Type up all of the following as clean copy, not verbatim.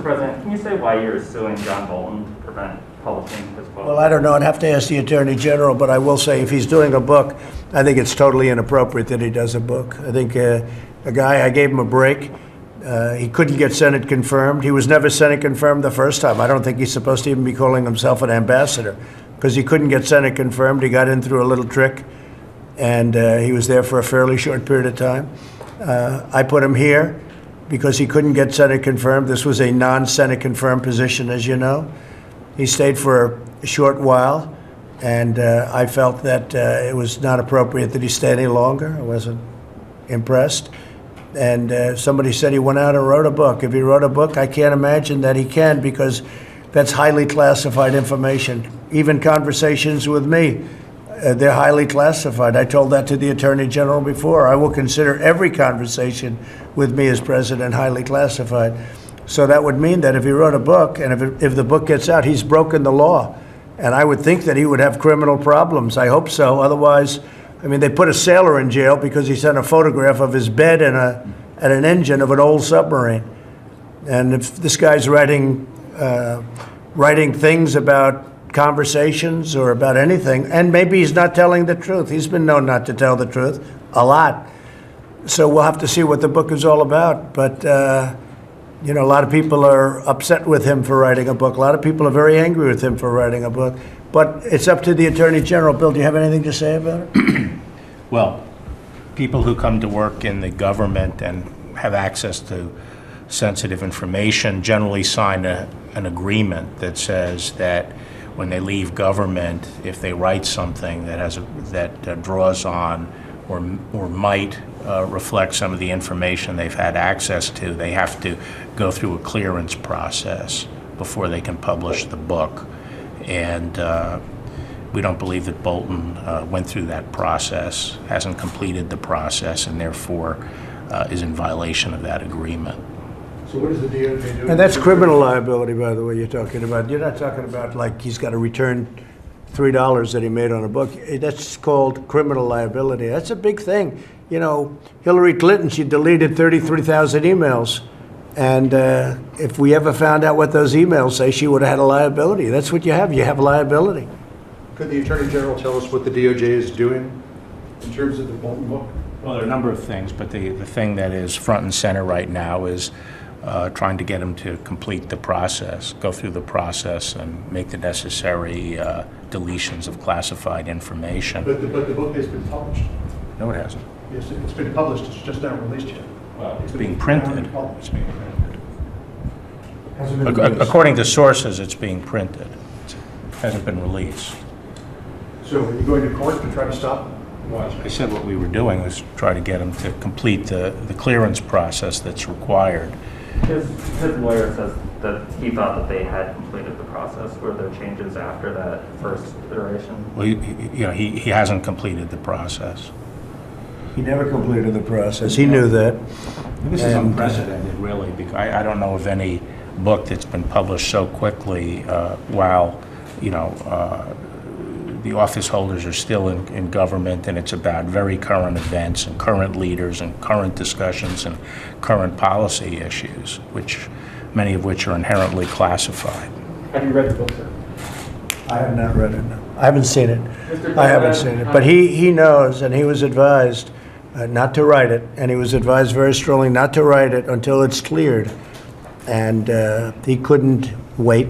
President, can you say why you're suing John Bolton to prevent publishing his book? Well, I don't know. I'd have to ask the Attorney General, but I will say if he's doing a book, I think it's totally inappropriate that he does a book. I think a guy, I gave him a break. He couldn't get Senate confirmed. He was never Senate confirmed the first time. I don't think he's supposed to even be calling himself an ambassador because he couldn't get Senate confirmed. He got in through a little trick, and he was there for a fairly short period of time. I put him here because he couldn't get Senate confirmed. This was a non-Senate confirmed position, as you know. He stayed for a short while, and I felt that it was not appropriate that he stay any longer. I wasn't impressed. And somebody said he went out and wrote a book. If he wrote a book, I can't imagine that he can, because that's highly classified information. Even conversations with me, they're highly classified. I told that to the Attorney General before. I will consider every conversation with me as president highly classified. So that would mean that if he wrote a book, and if the book gets out, he's broken the law. And I would think that he would have criminal problems. I hope so. Otherwise, I mean, they put a sailor in jail because he sent a photograph of his bed and an engine of an old submarine. And if this guy's writing things about conversations or about anything, and maybe he's not telling the truth. He's been known not to tell the truth a lot. So we'll have to see what the book is all about. But, you know, a lot of people are upset with him for writing a book. A lot of people are very angry with him for writing a book. But it's up to the Attorney General. Bill, do you have anything to say about it? Well, people who come to work in the government and have access to sensitive information generally sign an agreement that says that when they leave government, if they write something that draws on or might reflect some of the information they've had access to, they have to go through a clearance process before they can publish the book. And we don't believe that Bolton went through that process, hasn't completed the process, and therefore is in violation of that agreement. So what does the DOJ do? And that's criminal liability, by the way, you're talking about. You're not talking about like he's got to return $3 that he made on a book. That's called criminal liability. That's a big thing. You know, Hillary Clinton, she deleted 33,000 emails. And if we ever found out what those emails say, she would have had a liability. That's what you have. You have liability. Could the Attorney General tell us what the DOJ is doing in terms of the Bolton book? Well, there are a number of things, but the thing that is front and center right now is trying to get him to complete the process, go through the process, and make the necessary deletions of classified information. But the book has been published. No, it hasn't. Yes, it's been published. It's just not released yet. Well, it's being printed. It's being printed. Hasn't been released. According to sources, it's being printed. It hasn't been released. So are you going to court to try to stop? Well, I said what we were doing was try to get him to complete the clearance process that's required. His lawyer says that he thought that they had completed the process. Were there changes after that first iteration? Well, he hasn't completed the process. He never completed the process. He knew that. This is unprecedented, really, because I don't know of any book that's been published so quickly while, the office holders are still in government, and it's about very current events and current leaders and current discussions and current policy issues, many of which are inherently classified. Have you read the book, sir? I have not read it, no. I haven't seen it. Mr. I haven't seen it. But he knows, and he was advised not to write it, and he was advised very strongly not to write it until it's cleared. And he couldn't wait,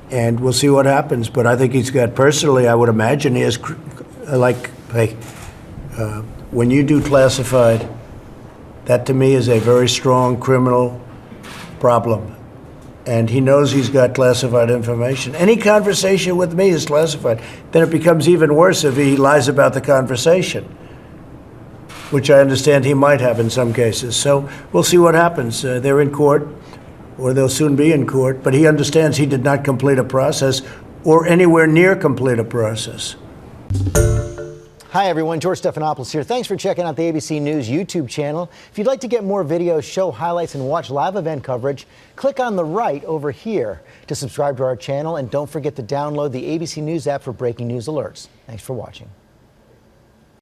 and we'll see what happens. But I think he's got, personally, I would imagine he has, when you do classified, that to me is a very strong criminal problem. And he knows he's got classified information. Any conversation with me is classified. Then it becomes even worse if he lies about the conversation, which I understand he might have in some cases. So we'll see what happens. They're in court, or they'll soon be in court, but he understands he did not complete a process or anywhere near complete a process. Hi everyone, George Stephanopoulos here. Thanks for checking out the ABC News YouTube channel. If you'd like to get more videos, show highlights, and watch live event coverage, click on the right over here to subscribe to our channel, and don't forget to download the ABC News app for breaking news alerts. Thanks for watching.